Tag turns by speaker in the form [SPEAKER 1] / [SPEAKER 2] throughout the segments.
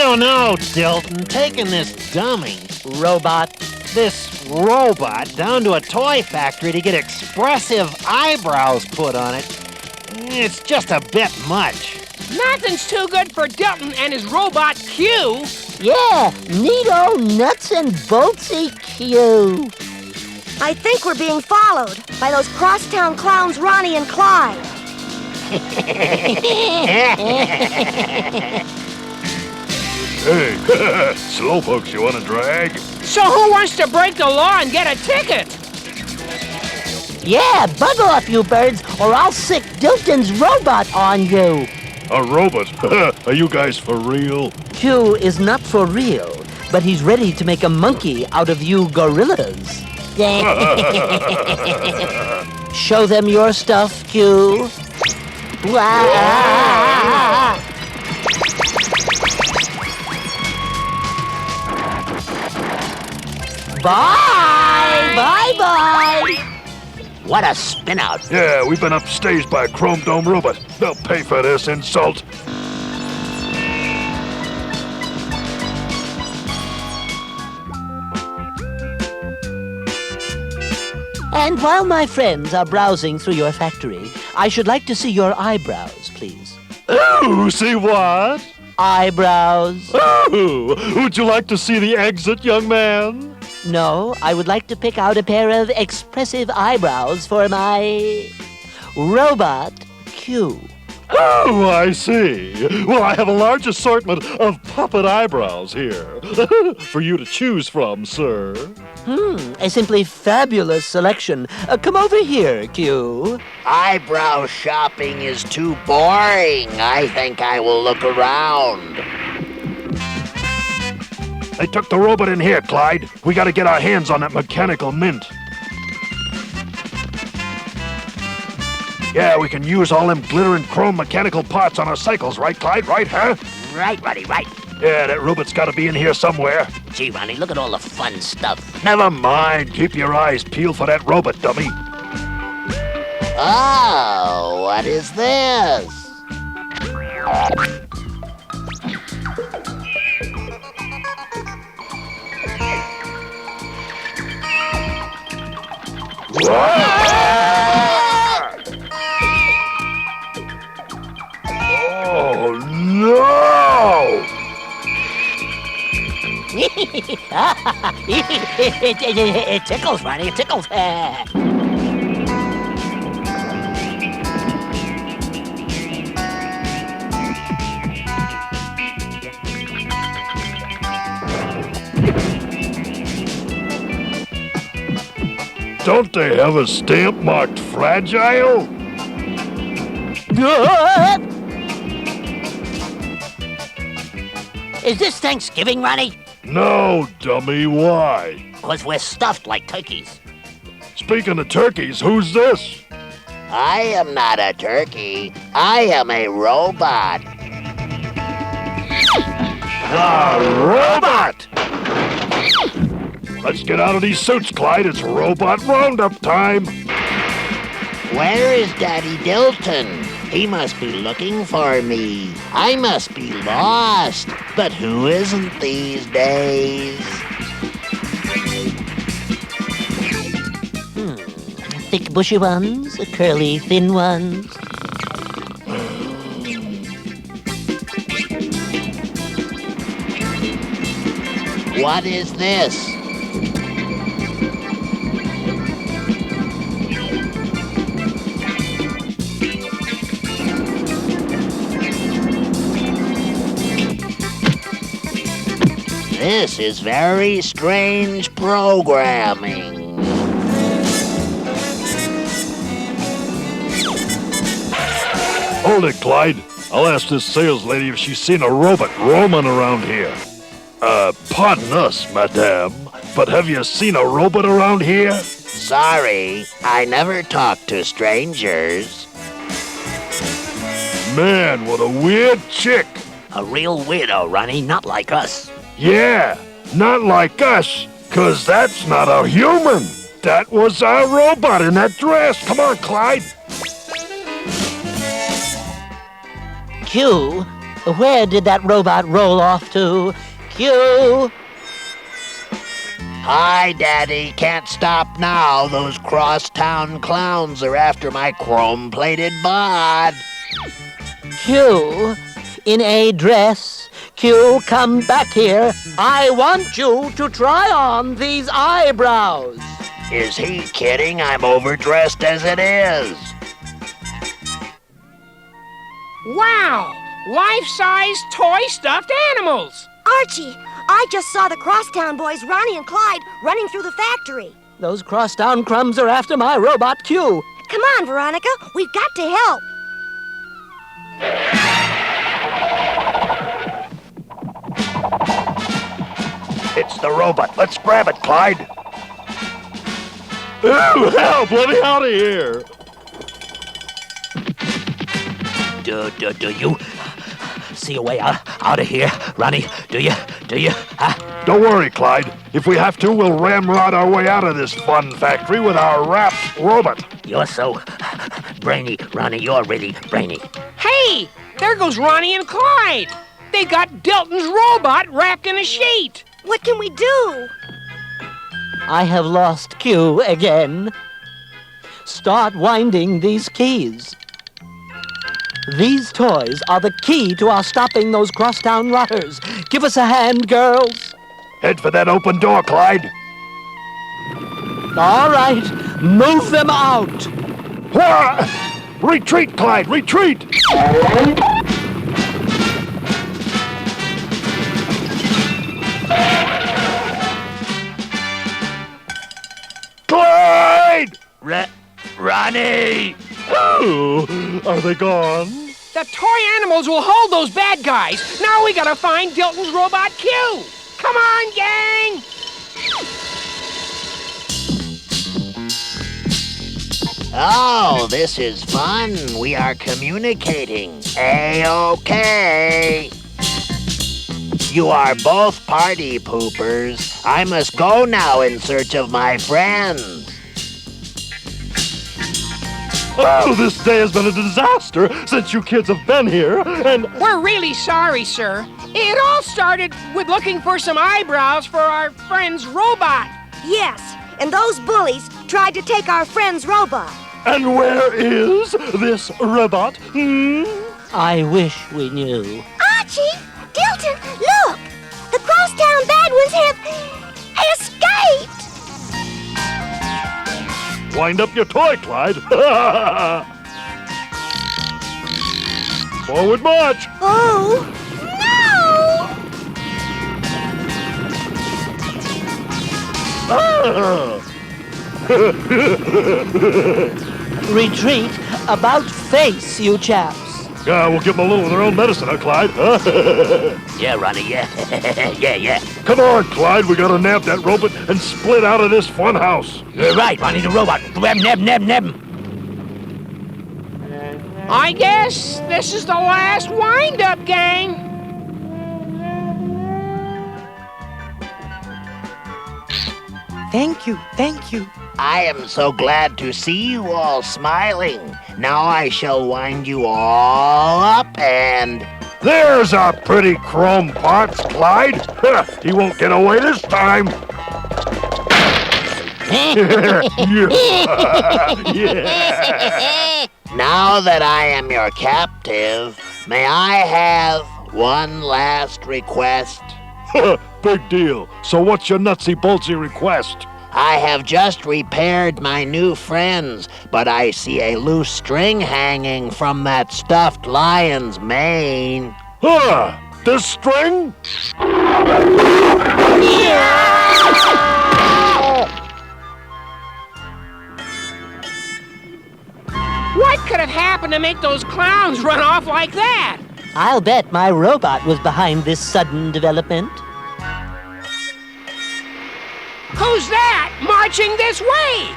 [SPEAKER 1] don't know, Dilton. Taking this dummy, this robot, down to a toy factory to get expressive eyebrows put on it, it's just a bit much.
[SPEAKER 2] Nothing's too good for Dilton and his robot Q.
[SPEAKER 3] Yeah, neato, nuts and boltsy Q.
[SPEAKER 4] I think we're being followed by those crosstown clowns Ronnie and Clyde.
[SPEAKER 5] Hey, slowpokes, you want to drag?
[SPEAKER 2] So who wants to break the law and get a ticket?
[SPEAKER 3] Yeah, bundle up, you birds, or I'll sick Dilton's robot on you.
[SPEAKER 5] A robot? Are you guys for real?
[SPEAKER 3] Q is not for real, but he's ready to make a monkey out of you gorillas. Show them your stuff, Q. Bye! Bye-bye! What a spin-out.
[SPEAKER 5] Yeah, we've been upstaged by a chrome dome robot. They'll pay for this insult.
[SPEAKER 3] And while my friends are browsing through your factory, I should like to see your eyebrows, please.
[SPEAKER 5] Ooh, see what?
[SPEAKER 3] Eyebrows.
[SPEAKER 5] Ooh, would you like to see the exit, young man?
[SPEAKER 3] No, I would like to pick out a pair of expressive eyebrows for my robot Q.
[SPEAKER 5] Oh, I see. Well, I have a large assortment of puppet eyebrows here for you to choose from, sir.
[SPEAKER 3] A simply fabulous selection. Come over here, Q.
[SPEAKER 6] Eyebrow shopping is too boring. I think I will look around.
[SPEAKER 5] They took the robot in here, Clyde. We gotta get our hands on that mechanical mint. Yeah, we can use all them glittering chrome mechanical parts on our cycles, right, Clyde? Right, huh?
[SPEAKER 6] Right, Ronnie, right.
[SPEAKER 5] Yeah, that robot's gotta be in here somewhere.
[SPEAKER 6] Gee, Ronnie, look at all the fun stuff.
[SPEAKER 5] Never mind. Keep your eyes peeled for that robot, dummy.
[SPEAKER 6] Oh, what is this?
[SPEAKER 5] Oh, no!
[SPEAKER 3] It tickles, Ronnie. It tickles.
[SPEAKER 5] Don't they have a stamp marked fragile?
[SPEAKER 3] Is this Thanksgiving, Ronnie?
[SPEAKER 5] No, dummy, why?
[SPEAKER 3] 'Cause we're stuffed like turkeys.
[SPEAKER 5] Speaking of turkeys, who's this?
[SPEAKER 6] I am not a turkey. I am a robot.
[SPEAKER 5] A robot! Let's get out of these suits, Clyde. It's robot roundup time.
[SPEAKER 6] Where is Daddy Dilton? He must be looking for me. I must be lost. But who isn't these days?
[SPEAKER 3] Thick, bushy ones, curly, thin ones.
[SPEAKER 6] What is this? This is very strange programming.
[SPEAKER 5] Hold it, Clyde. I'll ask this sales lady if she's seen a robot roaming around here. Pardon us, madame, but have you seen a robot around here?
[SPEAKER 6] Sorry, I never talk to strangers.
[SPEAKER 5] Man, what a weird chick.
[SPEAKER 3] A real weirdo, Ronnie, not like us.
[SPEAKER 5] Yeah, not like us, 'cause that's not a human. That was our robot in that dress. Come on, Clyde.
[SPEAKER 3] Q, Where did that robot roll off to? Q!
[SPEAKER 6] Hi, Daddy. Can't stop now. Those crosstown clowns are after my chrome-plated bod.
[SPEAKER 3] Q, in a dress. Q, come back here. I want you to try on these eyebrows.
[SPEAKER 6] Is he kidding? I'm overdressed as it is.
[SPEAKER 2] Wow! Life-size toy stuffed animals!
[SPEAKER 4] Archie, I just saw the Crosstown boys, Ronnie and Clyde, running through the factory.
[SPEAKER 3] Those crosstown crumbs are after my robot Q.
[SPEAKER 4] Come on, Veronica. We've got to help.
[SPEAKER 5] It's the robot. Let's grab it, Clyde. Ooh, help! Let me out of here.
[SPEAKER 3] Do you see a way out of here, Ronnie? Do you?
[SPEAKER 5] Don't worry, Clyde. If we have to, we'll ramrod our way out of this fun factory with our wrapped robot.
[SPEAKER 3] You're so brainy, Ronnie. You're really brainy.
[SPEAKER 2] Hey! There goes Ronnie and Clyde! They got Dilton's robot wrapped in a sheet!
[SPEAKER 4] What can we do?
[SPEAKER 3] I have lost Q again. Start winding these keys. These toys are the key to our stopping those crosstown rotters. Give us a hand, girls.
[SPEAKER 5] Head for that open door, Clyde.
[SPEAKER 3] All right, move them out.
[SPEAKER 5] Wah! Retreat, Clyde, retreat! Clyde!
[SPEAKER 3] Ronnie!
[SPEAKER 5] Oh, are they gone?
[SPEAKER 2] The toy animals will hold those bad guys. Now we gotta find Dilton's robot Q. Come on, gang!
[SPEAKER 6] Oh, this is fun. We are communicating. A-okay. You are both party poopers. I must go now in search of my friends.
[SPEAKER 5] Oh, this day has been a disaster since you kids have been here, and...
[SPEAKER 2] We're really sorry, sir. It all started with looking for some eyebrows for our friend's robot.
[SPEAKER 4] Yes, and those bullies tried to take our friend's robot.
[SPEAKER 5] And where is this robot?
[SPEAKER 3] I wish we knew.
[SPEAKER 4] Archie! Dilton, look! The Crosstown bad ones have escaped!
[SPEAKER 5] Wind up your toy, Clyde. Forward march.
[SPEAKER 4] Oh,
[SPEAKER 3] Retreat about face, you chaps.
[SPEAKER 5] Yeah, we'll give them a little of their own medicine, huh, Clyde?
[SPEAKER 3] Yeah, Ronnie, yeah. yeah.
[SPEAKER 5] Come on, Clyde. We gotta nab that robot and split out of this fun house.
[SPEAKER 3] You're right, Ronnie the robot. Neb.
[SPEAKER 2] I guess this is the last wind-up, gang.
[SPEAKER 3] Thank you.
[SPEAKER 6] I am so glad to see you all smiling. Now I shall wind you all up and...
[SPEAKER 5] There's our pretty chrome parts, Clyde. He won't get away this time. Yeah.
[SPEAKER 6] Now that I am your captive, may I have one last request?
[SPEAKER 5] Big deal. So what's your nutsy-boltsy request?
[SPEAKER 6] I have just repaired my new friends, but I see a loose string hanging from that stuffed lion's mane.
[SPEAKER 5] This string?
[SPEAKER 2] What could have happened to make those clowns run off like that?
[SPEAKER 3] I'll bet my robot was behind this sudden development.
[SPEAKER 2] Who's that marching this way?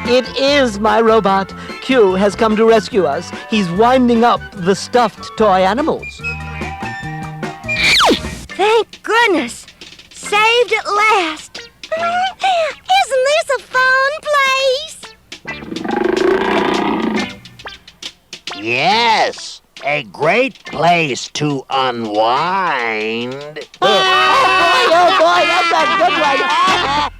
[SPEAKER 3] It is my robot. Q has come to rescue us. He's winding up the stuffed toy animals.
[SPEAKER 4] thank goodness! Saved at last! Isn't this a fun place?
[SPEAKER 6] a great place to unwind.
[SPEAKER 3] Oh boy, that's a good one.